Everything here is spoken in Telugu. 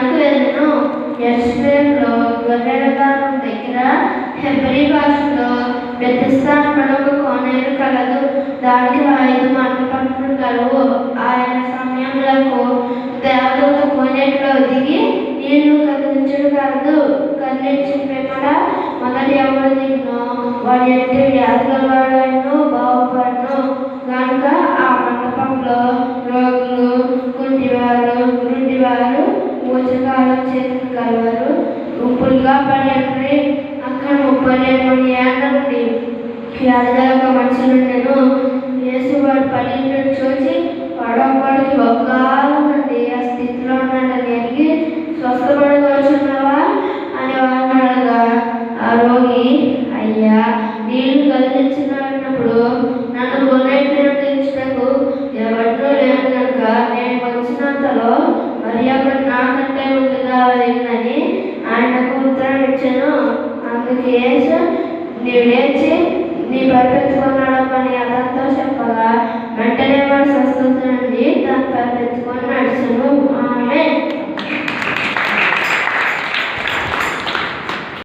యోర్దానుకు వెళ్ళెను. యెరూషలేములో గొర్రెల ద్వారం దగ్గర హెబ్రీ భాషలో బెతెస్దా అనబడు ఒక కోనేరు కలదు. దానికి 5 మంటపములు కలవు. ఆయన సమయములకు దేవదూత కోనేటిలో దిగి నీళ్లు కదిలించిన పిమ్మట మొదటి ఎవరు దిగునో వాడి అంటే వ్యాధి గలవాడైనను బాగుపడును. కనుక ఆ మంటపంలో రోగులు, గుడ్డివారు, ఊచకాలం చేతులు కలవారు గుంపులుగా పడి ఉండి అక్కడ 32 ఏళ్ల నుండి వ్యాధిగల మనుషులు ఉండెను. యేసు వాడు పడి చూసి వాడొక్కడికి బహుకాలం నుండి ఆ స్థితిలో ఉన్నాడని ఎరిగి స్వస్థపడవచ్చున్నావా అని వారిని అడగగా ఆ రోగి, అయ్యా, నీళ్లు కదిలించినప్పుడు నన్ను కొనేటిని తీర్చుటకు ఎవరితో లేదు కనుక నేను వచ్చినంతలో మరి అక్కడ నాకంటే ముందుగా వెళ్ళిందని ఆయనకు ఉత్తరం ఇచ్చాను. అందుకు యేసు, నీవు లేచి